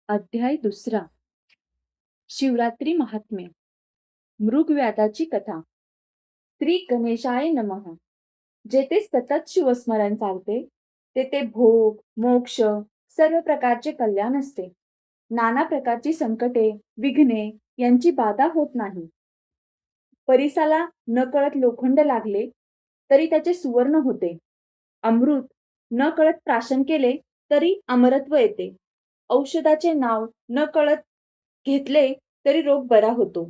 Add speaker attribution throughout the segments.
Speaker 1: अध्याय दुसरा. शिवरात्री महात्म्य. मृगव्याधाची कथा. श्री गणेशाय नमः. जेथे सतत शिवस्मरण चालते तेथे भोग, मोक्ष, सर्व प्रकारचे कल्याण असते. नाना प्रकारची संकटे, विघ्ने यांची बाधा होत नाही. परिसाला नकळत लोखंड लागले तरी त्याचे सुवर्ण होते. अमृत नकळत प्राशन केले तरी अमरत्व येते. औषधाचे नाव नकळत घेतले तरी रोग बरा होतो.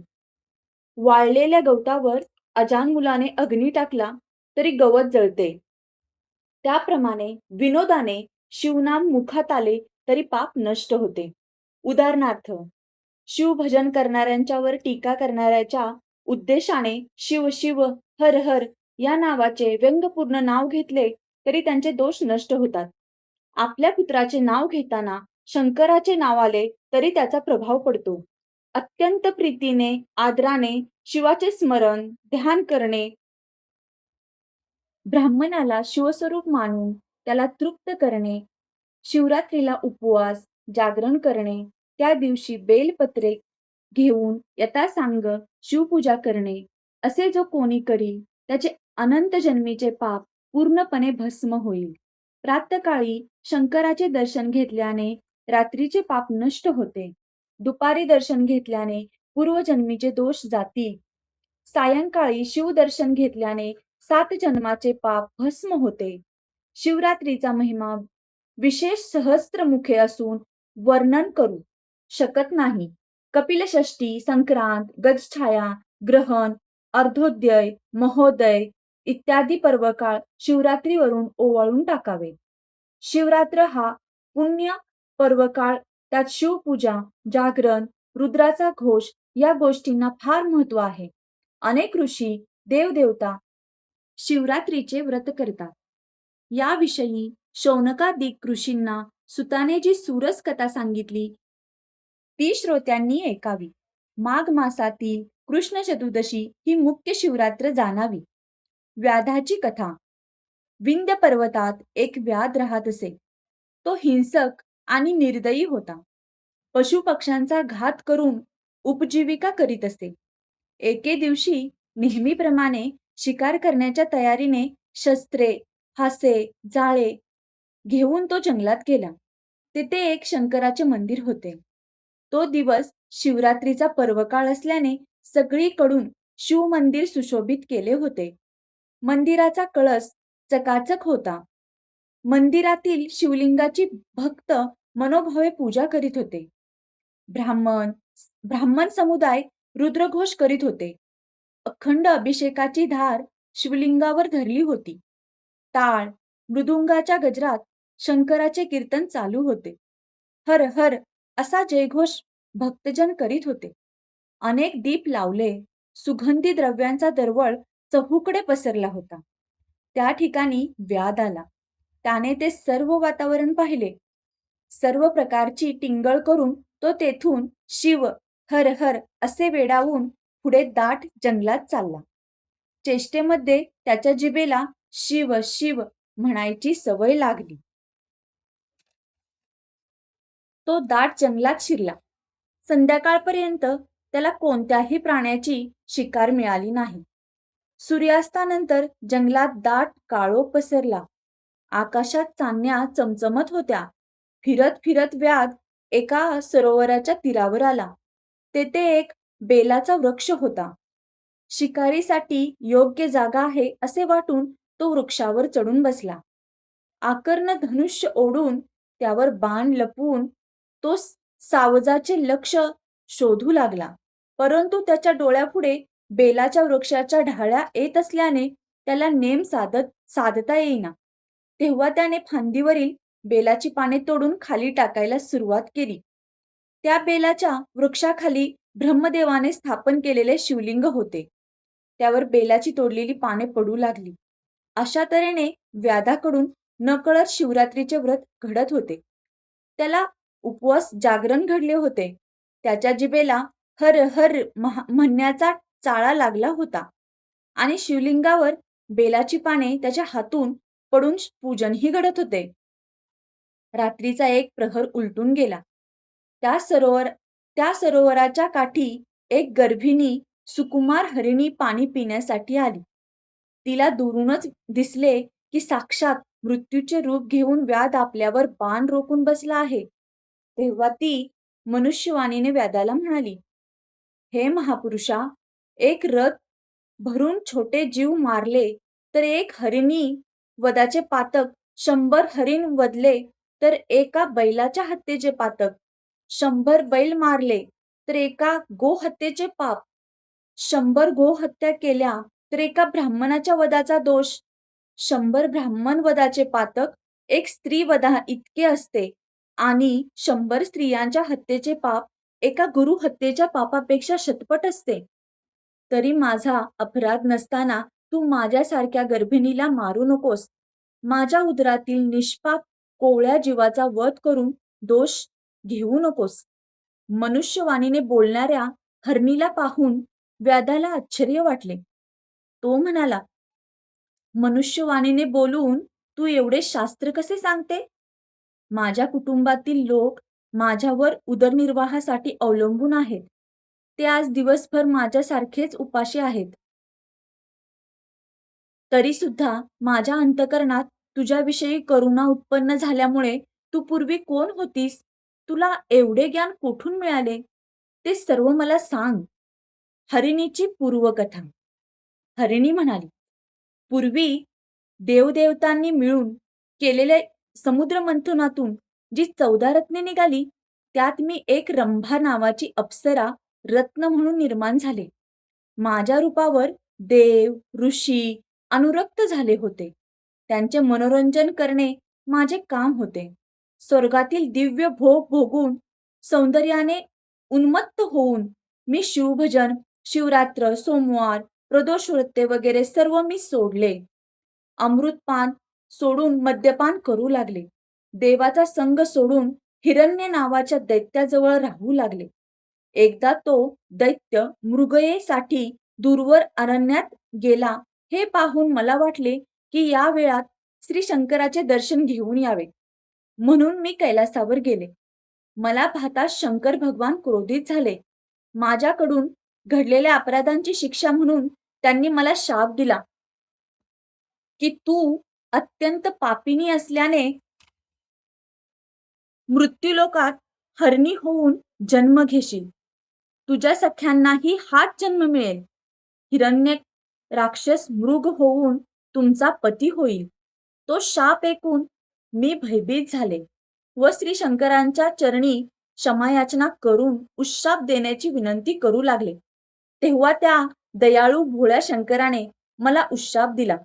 Speaker 1: वाळलेल्या गवतावर अजान मुलाने अग्नी टाकला तरी गवत जळते. त्याप्रमाणे विनोदाने शिवनाम मुखात आले तरी पाप नष्ट होते. उदाहरणार्थ, शिवभजन करणाऱ्यांच्यावर टीका करणाऱ्याच्या उद्देशाने शिव शिव हर हर या नावाचे व्यंगपूर्ण नाव घेतले तरी त्यांचे दोष नष्ट होतात. आपल्या पुत्राचे नाव घेताना शंकराचे नाव आले तरी त्याचा प्रभाव पडतो. अत्यंत प्रीतीने, आदराने शिवाचे स्मरण, ध्यान करणे, ब्राह्मणाला शिवस्वरूप मानून त्याला तृप्त करणे, शिवरात्रीला उपवास, जागरण करणे, त्या दिवशी बेलपत्रे घेऊन यथासांग शिवपूजा करणे, असे जो कोणी करील त्याचे अनंत जन्मीचे पाप पूर्णपणे भस्म होईल. प्रातःकाळी शंकराचे दर्शन घेतल्याने रात्रीचे पाप नष्ट होते. दुपारी दर्शन घेतल्याने पूर्वजन्मीचे दोष जातील. सायंकाळी शिवदर्शन घेतल्याने 7 जन्माचे पाप भस्म होते. शिवरात्रीचा महिमा विशेष सहस्त्रमुखे असून वर्णन करू शकत नाही. कपिलषष्ठी, संक्रांत, गजछाया, ग्रहण, अर्धोदय, महोदय इत्यादी पर्वकाळ शिवरात्रीवरून ओवाळून टाकावे. शिवरात्र हा पुण्य पर्वकाळ, त्यात शिवपूजा, जागरण, रुद्राचा घोष या गोष्टींना फार महत्व आहे. अनेक ऋषी, देवदेवता शिवरात्रीचे व्रत करतात. याविषयी शौनकादिक ऋषींना सुताने जी सुरस कथा सांगितली ती श्रोत्यांनी ऐकावी. माघ मासातील कृष्ण चतुर्दशी ही मुख्य शिवरात्र जाणावी. व्याधाची कथा. विंध्य पर्वतात एक व्याध राहत असे. तो हिंसक आणि निर्दयी होता. पशुपक्ष्यांचा घात करून उपजीविका करीत असे. एके दिवशी नेहमीप्रमाणे शिकार करण्याच्या तयारीने शस्त्रे, फासे, जाळे घेऊन तो जंगलात गेला. तिथे एक शंकराचे मंदिर होते. तो दिवस शिवरात्रीचा पर्वकाळ असल्याने सगळीकडून शिवमंदिर सुशोभित केले होते. मंदिराचा कळस चकाचक होता. मंदिरातील शिवलिंगाची भक्त मनोभावे पूजा करीत होते. ब्राह्मण समुदाय रुद्रघोष करीत होते. अखंड अभिषेकाची धार शिवलिंगावर धरली होती. टाळ, मृदुंगाच्या गजरात शंकराचे कीर्तन चालू होते. हर हर असा जयघोष भक्तजन करीत होते. अनेक दीप लावले. सुगंधी द्रव्यांचा दरवळ चहूकडे पसरला होता. त्या ठिकाणी व्याध आला. त्याने ते सर्व वातावरण पाहिले. सर्व प्रकारची टिंगळ करून तो तेथून शिव हर हर असे वेडावून पुढे दाट जंगलात चालला. चेष्टेमध्ये त्याच्या जिभेला शिव शिव म्हणायची सवय लागली. तो दाट जंगलात शिरला. संध्याकाळपर्यंत त्याला कोणत्याही प्राण्याची शिकार मिळाली नाही. सूर्यास्तानंतर जंगलात दाट काळोख पसरला. आकाशात चांदण्या चमचमत होत्या. फिरत फिरत व्याध एका सरोवराच्या तीरावर आला. तेथे एक बेलाचा वृक्ष होता. शिकारीसाठी योग्य जागा आहे असे वाटून तो वृक्षावर चढून बसला. आकर्ण धनुष्य ओढून त्यावर बाण लपवून तो सावजाचे लक्ष शोधू लागला. परंतु त्याच्या डोळ्यापुढे बेलाच्या वृक्षाच्या ढाळ्या येत असल्याने त्याला नेम साधता येईना. तेव्हा त्याने फांदीवरील बेलाची पाने तोडून खाली टाकायला सुरुवात केली. त्या बेलाच्या वृक्षाखाली ब्रह्मदेवाने स्थापन केलेले शिवलिंग होते. त्यावर बेलाची तोडलेली पाने पडू लागली. अशा तऱ्हेने व्याधाकडून नकळत शिवरात्रीचे व्रत घडत होते. त्याला उपवास, जागरण घडले होते. त्याच्या जिभेला हर हर म्हणण्याचा चाळा लागला होता आणि शिवलिंगावर बेलाची पाने त्याच्या हातून पडून पूजनही घडत होते. रात्रीचा एक प्रहर उलटून गेला. त्या सरोवर त्या सरोवराच्या काठी एक गर्भिणी सुकुमार हरिणी पाणी पिण्यासाठी आली. तिला दुरूनच दिसले की साक्षात मृत्यूचे रूप घेऊन व्याध आपल्यावर बाण रोखून बसला आहे. तेव्हा ती मनुष्यवाणीने व्याधाला म्हणाली, हे महापुरुषा, एक रथ भरून छोटे जीव मारले तर एक हरिणी वधाचे पातक, 100 हरिण वधले तर एका बैलाच्या हत्येचे पातक, 100 बैल मारले तर एका गोहत्येचे पाप, 100 गोहत्या केल्या तर एका ब्राह्मणाच्या वधाचा दोष, 100 ब्राह्मण वधाचे पातक एक स्त्री वधा इतके असते आणि 100 स्त्रियांच्या हत्येचे पाप एका गुरु हत्येच्या पापापेक्षा शतपट असते. तरी माझा अपराध नसताना तू माझ्यासारख्या गर्भिणीला मारू नकोस. माझ्या उदरातील निष्पाप कोवळ्या जीवाचा वध करून दोष घेऊ नकोस. मनुष्यवाणीने बोलणाऱ्या हरणीला पाहून व्याधाला आश्चर्य वाटले. तो म्हणाला, मनुष्यवाणीने बोलून तू एवढे शास्त्र कसे सांगते? माझ्या कुटुंबातील लोक माझ्यावर उदरनिर्वाहासाठी अवलंबून आहेत. ते आज दिवसभर माझ्यासारखेच उपाशी आहेत. तरी सुद्धा माझ्या अंतःकरणात तुझ्याविषयी करुणा उत्पन्न झाल्यामुळे तू पूर्वी कोण होतीस? तुला एवढे ज्ञान कोठून मिळाले? ते सर्व मला सांग. हरिणीची पूर्वकथा. हरिणी म्हणाली, पूर्वी देवदेवतांनी मिळून केलेल्या समुद्रमंथनातून जी 14 रत्ने निघाली, त्यात मी एक रंभा नावाची अप्सरा रत्न म्हणून निर्माण झाले. माझ्या रूपावर देव, ऋषी अनुरक्त झाले होते. त्यांचे मनोरंजन करणे माझे काम होते. स्वर्गातील दिव्य भोग भोगून सौंदर्याने उन्मत्त होऊन मी शिवभजन, शिवरात्र, सोमवार, प्रदोष व्रते वगैरे सर्व मी सोडले. अमृतपान सोडून मद्यपान करू लागले. देवाचा संग सोडून हिरण्य नावाच्या दैत्याजवळ राहू लागले. एकदा तो दैत्य मृगयेसाठी दूरवर अरण्यात गेला. हे पाहून मला वाटले की या वेळात श्री शंकराचे दर्शन घेऊन यावे. म्हणून मी कैलासावर गेले. मला पाहता शंकर भगवान क्रोधित झाले. माझ्याकडून घडलेल्या अपराधांची शिक्षा म्हणून त्यांनी मला शाप दिला की तू अत्यंत पापिनी असल्याने मृत्यूलोकात हरणी होऊन जन्म घेशील. तुझ्या सख्यांनाही हाच जन्म मिळेल. हिरण्य राक्षस मृग होऊन तुमचा पती होईल. तो शाप ऐकून मी भयभीत झाले व श्री शंकरांच्या चरणी क्षमायाचना करून उशाप देण्याची विनंती करू लागले. तेव्हा त्या दयाळू भोळ्या शंकराने मला उशाप दिला.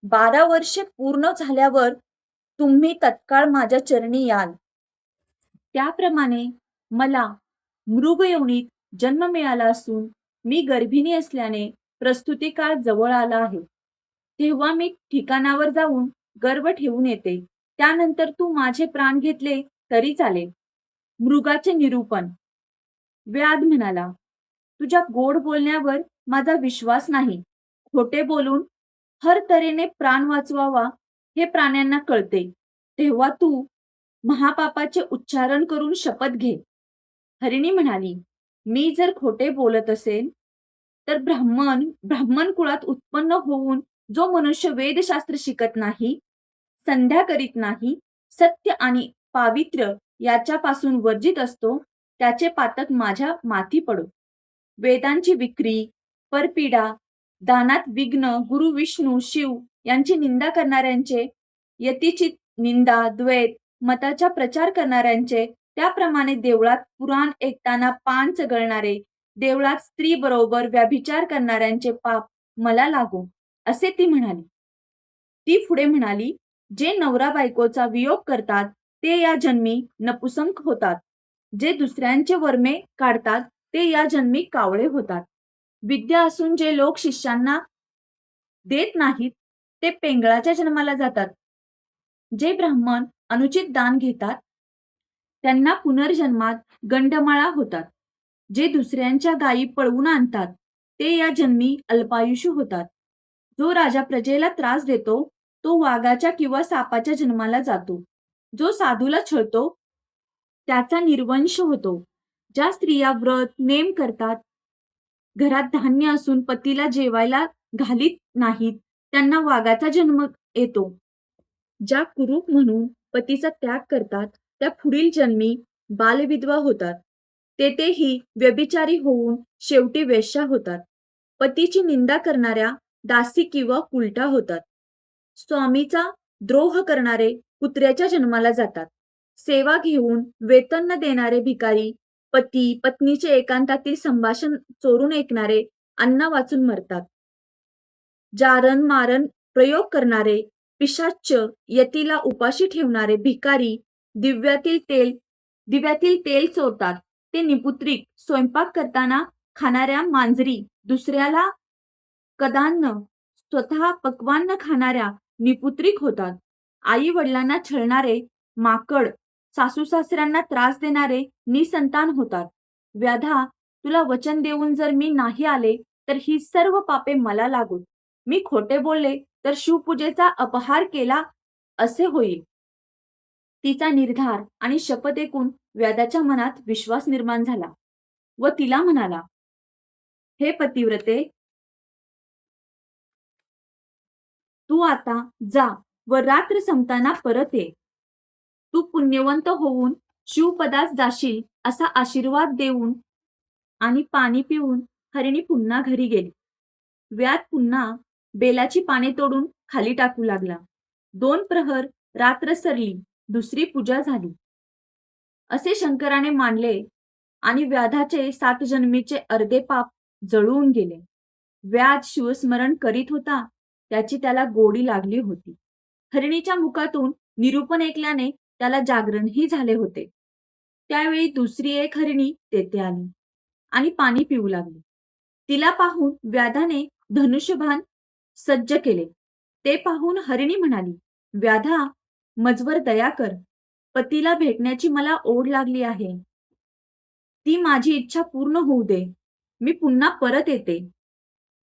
Speaker 1: 12 वर्षे पूर्ण झाल्यावर तुम्ही तत्काळ माझ्या चरणी याल. त्याप्रमाणे मला मृगयोनीत जन्म मिळाला असून मी गर्भिणी असल्याने प्रस्तुती काळ जवळ आला आहे. तेव्हा मी ठिकाणावर जाऊन गर्भ ठेवून येते. त्यानंतर तू माझे प्राण घेतले तरी चालेल. मृगाचे निरूपण. व्याध म्हणाला, तुझ्या गोड बोलण्यावर माझा विश्वास नाही. खोटे बोलून हर तऱ्हेने प्राण वाचवावा हे प्राण्यांना कळते. तेव्हा तू महापापाचे उच्चारण करून शपथ घे. हरिणी म्हणाली, मी जर खोटे बोलत असेल तर ब्राह्मण कुळात उत्पन्न होऊन जो मनुष्य वेदशास्त्र शिकत नाही, संध्या करीत नाही, सत्य आणि पावित्र्य याच्यापासून वर्जित असतो, त्याचे पातक माझ्या माथी पडो. वेदांची विक्री, परपीडा, दानात विघ्न, गुरु विष्णू शिव यांची निंदा करणाऱ्यांचे, यतीची निंदा, द्वैत मताचा प्रचार करणाऱ्यांचे, त्याप्रमाणे देवळात पुराण ऐकताना पान चघळणारे, देवळात स्त्री बरोबर व्याभिचार करणाऱ्यांचे पाप मला लागो, असे ती म्हणाली. ती पुढे म्हणाली, जे नवरा बायकोचा वियोग करतात ते या जन्मी नपुसंक होतात. जे दुसऱ्यांचे वर्मे काढतात ते या जन्मी कावळे होतात. विद्या असून जे लोक शिष्यांना देत नाहीत ते पेंगळाच्या जन्माला जातात. जे ब्राह्मण अनुचित दान घेतात त्यांना पुनर्जन्मात गंडमाळा होतात. जे दुसऱ्यांच्या गायी पळवून आणतात ते या जन्मी अल्पायुषी होतात. जो राजा प्रजेला त्रास देतो तो वाघाच्या किंवा सापाच्या जन्माला जातो. जो साधूला छळतो त्याचा निर्वंश होतो. ज्या स्त्रिया व्रत नेम करतात, घरात धान्य असून पतीला जेवायला घालीत नाहीत, त्यांना वाघाचा जन्म येतो. ज्या कुरूप म्हणून पतीचा त्याग करतात, त्या पुढील जन्मी बालविधवा होतात. तेथेही व्यभिचारी होऊन शेवटी वेश्या होतात. पतीची निंदा करणाऱ्या दासी किंवा उलटा होतात. स्वामीचा द्रोह करणारे कुत्र्याच्या जन्माला जातात. सेवा घेऊन वेतन न देणारे भिकारी, पती पत्नीचे एकांतातील संभाषण चोरून ऐकणारे अन्न वाचून मरतात. जारण मारण प्रयोग करणारे पिशाच्च, यतीला उपाशी ठेवणारे भिकारी, दिव्यातील तेल चोरतात. ते निपुत्रिक, स्वयंपाक करताना खाणाऱ्या मांजरी, दुसऱ्याला कदान्न, स्वतः पक्वान्न खाणाऱ्या निपुत्रिक होतात. आई वडिलांना छळणारे माकड, सासू सासऱ्यांना त्रास देणारे निसंतान होतात. व्याधा, तुला वचन देऊन जर मी नाही आले तर ही सर्व पापे मला लागूत. मी खोटे बोलले तर शिवपूजेचा अपहार केला असे होईल. तिचा निर्धार आणि शपथ ऐकून व्याधाच्या मनात विश्वास निर्माण झाला व तिला म्हणाला, हे पतिव्रते, तू आता जा व रात्र संपताना परत ये. तू पुण्यवंत होऊन शिवपदास जाशील असा आशीर्वाद देऊन आणि पाणी पिऊन हरिणी पुन्हा घरी गेली. व्याध पुन्हा बेलाची पाने तोडून खाली टाकू लागला. 2 प्रहर रात्र सरली, दुसरी पूजा झाली असे शंकराने मानले आणि व्याधाचे 7 जन्मीचे अर्धे पाप जळून गेले. व्याध शिवस्मरण करीत होता, त्याची त्याला गोडी लागली होती. हरिणीच्या मुखातून निरूपण ऐकल्याने त्याला जागरणही झाले होते. त्यावेळी दुसरी एक हरिणी तेथे आली आणि पाणी पिऊ लागली. तिला पाहून व्याधाने धनुष्यबाण सज्ज केले. ते पाहून हरिणी म्हणाली, व्याधा, मजवर दया कर. पतीला भेटण्याची मला ओढ लागली आहे. ती माझी इच्छा पूर्ण होऊ दे. मी पुन्हा परत येते.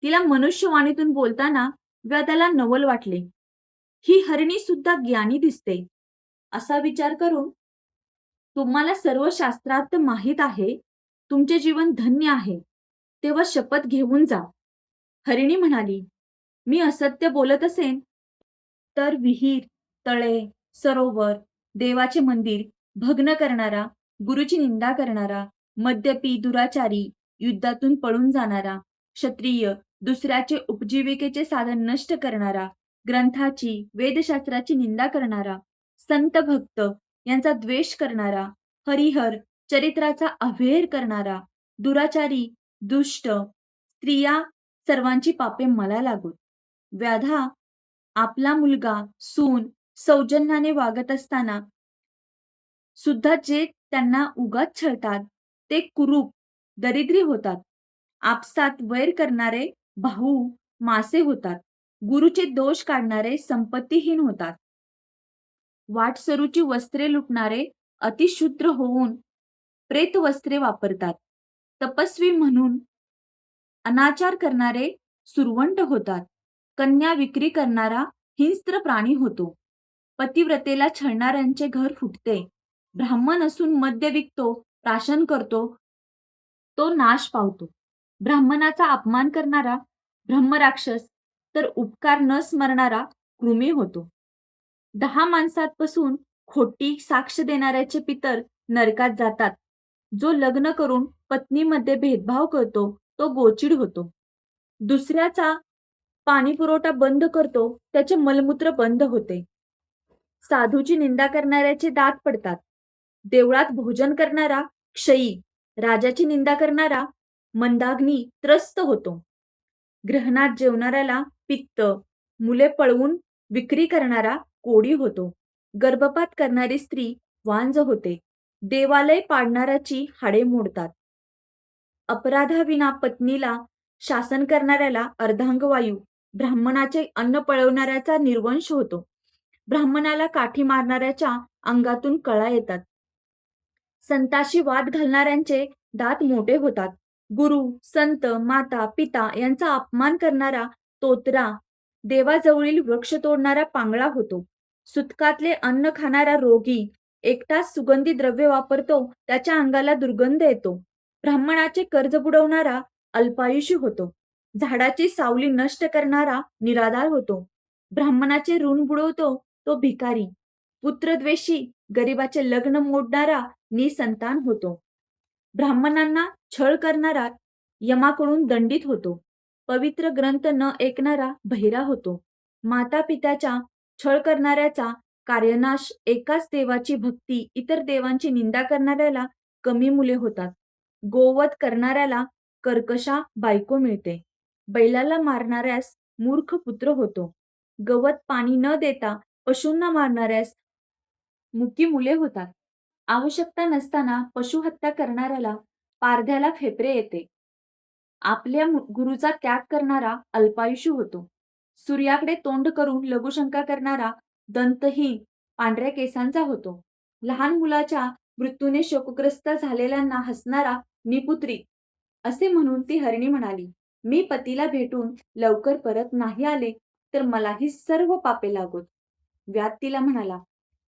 Speaker 1: तिला मनुष्यवाणीतून बोलताना व्याधाला नवल वाटले. ही हरिणी सुद्धा ज्ञानी दिसते. असा विचार करून, तुम्हाला सर्व शास्त्रार्थ माहीत आहे, तुमचे जीवन धन्य आहे, तेव्हा शपथ घेऊन जा. हरिणी म्हणाली, मी असत्य बोलत असेन तर विहीर, तळे, सरोवर, देवाचे मंदिर भग्न करणारा, गुरुची निंदा करणारा, मद्यपी, दुराचारी, युद्धातून पळून जाणारा, क्षत्रिय, दुसऱ्याचे उपजीविकेचे साधन नष्ट करणारा, ग्रंथाची, वेदशास्त्राची निंदा करणारा, संत भक्त यांचा द्वेष करणारा, हरिहर चरित्राचा अव्हेर करणारा, दुराचारी, दुष्ट, स्त्रिया सर्वांची पापे मला लागोत. व्याधा, आपला मुलगा, सून सौजन्याने वागत असताना सुद्धा जे त्यांना उगाच छळतात, ते कुरूप, दरिद्री होतात. आपसात वैर करणारे भाऊ मासे होतात. गुरुचे दोष काढणारे संपत्तीहीन होतात. वाटसरूची वस्त्रे लुटणारे अतिशूद्र होऊन प्रेत वस्त्रे वापरतात. तपस्वी म्हणून अनाचार करणारे सुरवंट होतात. कन्या विक्री करणारा हिंस्त्र प्राणी होतो. पतिव्रतेला छळणाऱ्यांचे घर फुटते. ब्राह्मण असून मद्य विकतो, प्राशन करतो, तो नाश पावतो. ब्राह्मणाचा अपमान करणारा ब्रह्मराक्षस तर उपकार न स्मरणारा कृमी होतो. 10 माणसांपासून खोटी साक्ष देणाऱ्याचे पितर नरकात जातात. जो लग्न करून पत्नीमध्ये भेदभाव करतो, तो गोचिड होतो. दुसऱ्याचा पाणी पुरवठा बंद करतो, त्याचे मलमूत्र बंद होते. साधूची निंदा करणाऱ्याचे दात पडतात. देवळात भोजन करणारा क्षयी, राजाची निंदा करणारा मंदाग्नी त्रस्त होतो. ग्रहणात जेवणाऱ्याला पित्त, मुले पळवून विक्री करणारा कोडी होतो. गर्भपात करणारी स्त्री वांज होते. देवालय पाडणाऱ्याची हाडे मोडतात. अपराधाविना पत्नीला शासन करणाऱ्याला अर्धांगवायू, ब्राह्मणाचे अन्न पळवणाऱ्याचा निर्वंश होतो. ब्राह्मणाला काठी मारणाऱ्याच्या अंगातून कळा येतात. संताशी वाद घालणाऱ्यांचे दात मोठे होतात. गुरु, संत, माता, पिता यांचा अपमान करणारा तोतरा, देवाजवळील वृक्ष तोडणारा पांगळा होतो. सुतकातले अन्न खाणारा रोगी, एकटाच सुगंधी द्रव्य वापरतो त्याच्या अंगाला दुर्गंध येतो. ब्राह्मणाचे कर्ज बुडवणारा अल्पायुषी होतो. झाडाची सावली नष्ट करणारा निराधार होतो. ब्राह्मणाचे ऋण बुडवतो तो भिकारी. पुत्रद्वेषी गरिबाचे लग्न मोडणारा निसंतान होतो. ब्राह्मणांना छळ करणारा यमाकडून दंडित होतो. पवित्र ग्रंथ न ऐकणारा बहिरा होतो. माता पित्याच्या छळ करणाऱ्याचा कार्यनाश, एकाच देवाची भक्ती इतर देवांची निंदा करणाऱ्याला कमी मुले होतात. गोवध करणाऱ्याला कर्कशा बायको मिळते. बैलाला मारणाऱ्यास मूर्ख पुत्र होतो. गवत पाणी न देता पशूंना मारणाऱ्यास मुकी मुले होतात. आवश्यकता नसताना पशुहत्या करणाऱ्याला पारध्याला फेपरे येते. आपल्या गुरुचा त्याग करणारा अल्पायुषी होतो. सूर्याकडे तोंड करून लघुशंका करणारा दंतहीन पांढऱ्या केसांचा होतो. लहान मुलाच्या मृत्यूने शोकग्रस्त झालेल्यांना हसणारा निपुत्री. असे म्हणून ती हरिणी म्हणाली, मी पतीला भेटून लवकर परत नाही आले तर मलाही सर्व पापे लागोत. व्याध तिला म्हणाला,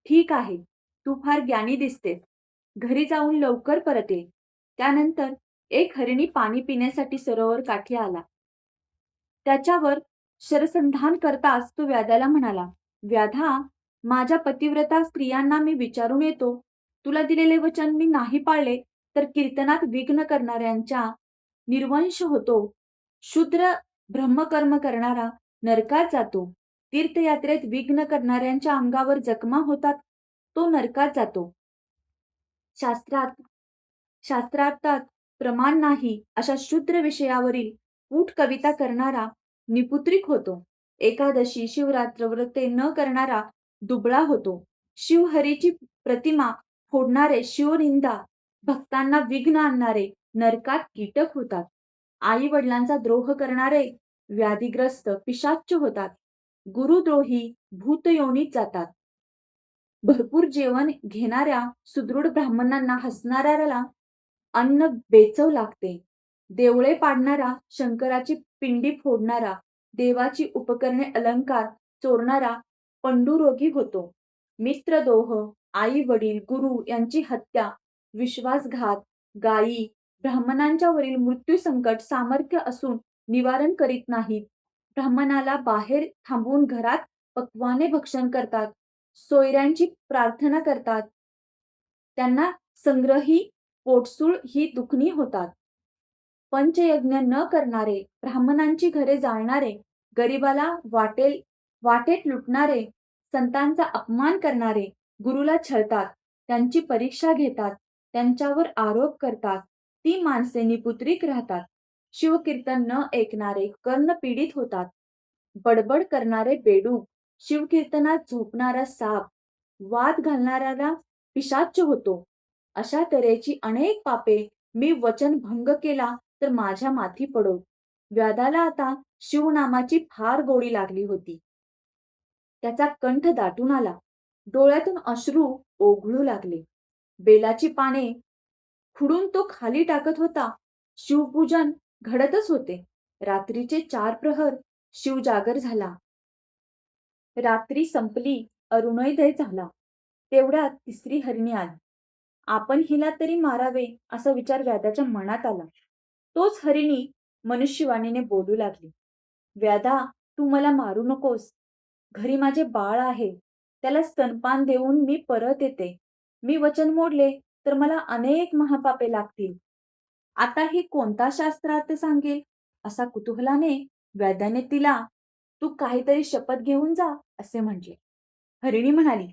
Speaker 1: ठीक आहे, तू फार ज्ञानी दिसतेस. घरी जाऊन लवकर परत ये. त्यानंतर एक हरिणी पाणी पिण्यासाठी सरोवर काठी आला. त्याच्यावर शरसंधान करताच तो व्याधाला म्हणाला, व्याधा, माझ्या पतिव्रता स्त्रियांना मी विचारून येतो. तुला दिलेले वचन मी नाही पाळले तर कीर्तनात विघ्न करणाऱ्यांचा निर्वंश होतो. शूद्र ब्रह्मकर्म करणारा नरकात जातो. तीर्थयात्रेत विघ्न करणाऱ्यांच्या अंगावर जखमा होतात, तो नरकात जातो. शास्त्रात शास्त्रार्थात प्रमाण नाही अशा शूद्र विषयावरील कूट कविता करणारा निपुत्रिक होतो. एकादशी शिवरात्र व्रते न करणारा दुबळा होतो. शिवहरीची प्रतिमा फोडणारे शिवनिंदा भक्तांना विघ्न आणणारे नरकात कीटक होतात. आई वडिलांचा द्रोह करणारे व्याधिग्रस्त पिशाच्च होतात. गुरुद्रोही भूतयोनीत जातात. भरपूर जेवण घेणाऱ्या सुदृढ ब्राह्मणांना हसणाऱ्याला अन्न बेचव लागते. देवळे पाडणारा, शंकराची पिंडी फोडणारा, देवाची उपकरणे अलंकार चोरणारा पंडुरोगी होतो. मित्रद्रोह, आई वडील, गुरु यांची हत्या, विश्वासघात, गायी, ब्राह्मणांच्या वरील मृत्यू संकट सामर्थ्य असून निवारण करीत नाहीत. ब्राह्मणाला बाहेर थांबवून घरात पक्वाने भक्षण करतात. सोयऱ्यांची प्रार्थना करतात. त्यांना संग्रही पोटसूळ ही दुखणी होतात. पंचयज्ञ न करणारे, ब्राह्मणांची घरे जाळणारे, गरिबाला वाटेत लुटणारे, संतांचा अपमान करणारे, गुरुला छळतात, त्यांची परीक्षा घेतात, त्यांच्यावर आरोप करतात, ती माणसे निपुत्रिक राहतात. शिवकीर्तन न ऐकणारे कर्ण पीडित होतात. बडबड करणारे बेडूक, शिवकीर्तनात झोपणारा साप, वाद घालणाऱ्याला पिशाच्च होतो. अशा तऱ्हेची अनेक पापे मी वचन भंग केला तर माझ्या माथी पडो. व्याधाला आता शिवनामाची फार गोडी लागली होती. त्याचा कंठ दाटून आला. डोळ्यातून अश्रू ओघळू लागले. बेलाची पाने खुडून तो खाली टाकत होता. शिवपूजन घडतच होते. रात्रीचे 4 प्रहर शिवजागर झाला. रात्री संपली, अरुणोदय झाला. तेवढ्यात तिसरी हरिणी आली. आपण हिला तरी मारावे असा विचार व्याधाच्या मनात आला. तोच हरिणी मनुष्यवाणीने बोलू लागली. व्याधा, तू मला मारू नकोस. घरी माझे बाळ आहे. त्याला स्तनपान देऊन मी परत येते. मी वचन मोडले तर मला अनेक महापापे लागतील. आता ही कोणता शास्त्रार्थ सांगेल असा कुतूहलाने व्याध्याने तिला, तू काहीतरी शपथ घेऊन जा असे म्हटले. हरिणी म्हणाली,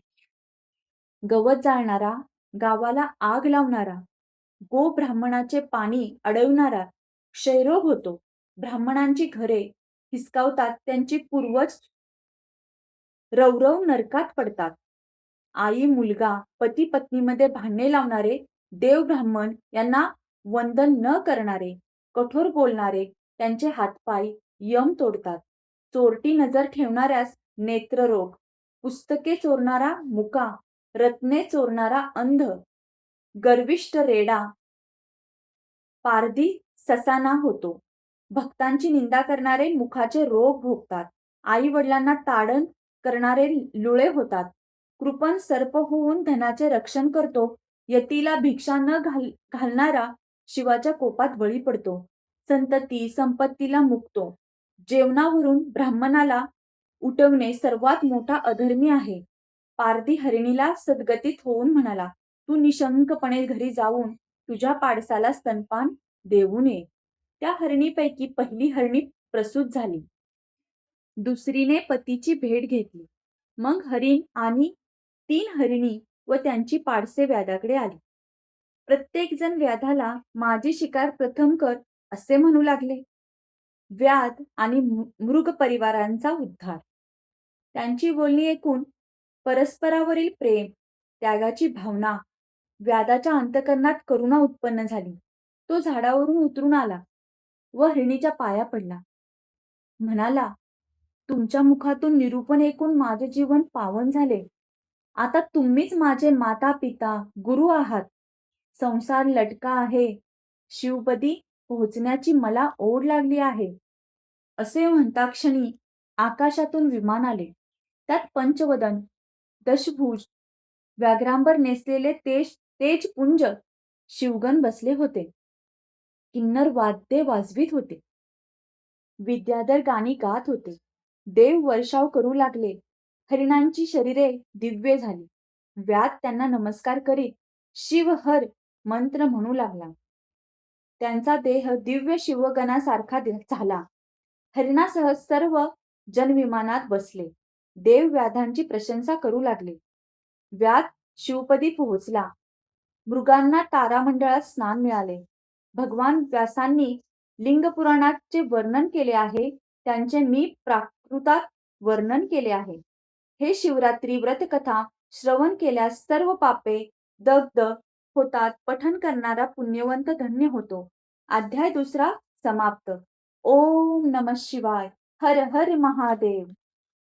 Speaker 1: गवत जाळणारा, गावाला आग लावणारा, गो ब्राह्मणाचे पाणी अडवणारा क्षयरोग होतो. ब्राह्मणांची घरे हिसकावतात, त्यांची पूर्वज रवरव नरकात पडतात. आई मुलगा, पती पत्नीमध्ये भांडणे लावणारे, देव ब्राह्मण यांना वंदन न करणारे, कठोर बोलणारे, त्यांचे हातपाय यम तोडतात. चोरटी नजर ठेवणाऱ्यास नेत्ररोग, पुस्तके चोरणारा मुका, रत्ने चोरणारा अंध, गर्विष्ठ रेडा, पारधी ससाना होतो. भक्तांची निंदा करणारे मुखाचे रोग भोगतात. आई वडिलांना ताडण करणारे लुळे होतात. कृपण सर्प होऊन धनाचे रक्षण करतो. यतीला भिक्षा न घालणारा शिवाच्या कोपात बळी पडतो. संतती संपत्तीला मुकतो. जेवणावरून ब्राह्मणाला उठवणे सर्वात मोठा अधर्मी आहे. पारधी हरिणीला सद्गतीत होऊन म्हणाला, तू निशंकपणे घरी जाऊन तुझ्या पाडसाला स्तनपान देऊन ये. त्या हरणीपैकी पहिली हरणी प्रसूत झाली. दुसरीने पतीची भेट घेतली. मग हरिण आणि 3 हरिणी व त्यांची पाडसे व्याधाकडे आली. प्रत्येक जण व्याधाला माझी शिकार प्रथम कर असे म्हणू लागले. व्याध आणि मृग परिवारांचा उद्धार. त्यांची बोलणी ऐकून परस्परावरील प्रेम, त्यागाची भावना, व्याधाच्या अंतःकरणात करुणा उत्पन्न झाली. तो झाडावरून उतरून आला व हरिणीच्या पाया पडला. म्हणाला, तुमच्या मुखातून निरूपण ऐकून माझे जीवन पावन झाले. आता तुम्हीच माझे माता पिता गुरु आहात. संसार लटका आहे. शिवपदी पोहोचण्याची मला ओढ लागली आहे. असे म्हणता क्षणी आकाशातून विमान आले. त्यात पंचवदन, दशभुज, व्याघ्रांबर नेसलेले तेजपुंज शिवगण बसले होते. किन्नर वाद्ये वाजवीत होते. विद्याधर गाणी गात होते. देव वर्षाव करू लागले. हरिणांची शरीरे दिव्य झाली. व्याध त्यांना नमस्कार करीत शिव हर मंत्र म्हणू लागला. त्यांचा देह दिव्य शिवगणासारखा झाला. हरिणासह सर्व जन विमानात बसले. देव व्याधांची प्रशंसा करू लागले. व्याध शिवपदी पोहोचला. मृगांना तारामंडळात स्नान मिळाले. भगवान व्यासांनी लिंग पुराणाचे वर्णन केले आहे, त्यांचे मी प्राकृतात वर्णन केले आहे. हे शिवरात्री व्रतकथा श्रवण केल्यास सर्व पापे दग्ध होतात. पठन करणारा पुण्यवंत धन्य होतो. अध्याय 2 समाप्त. ओम नमः शिवाय. हर हर महादेव.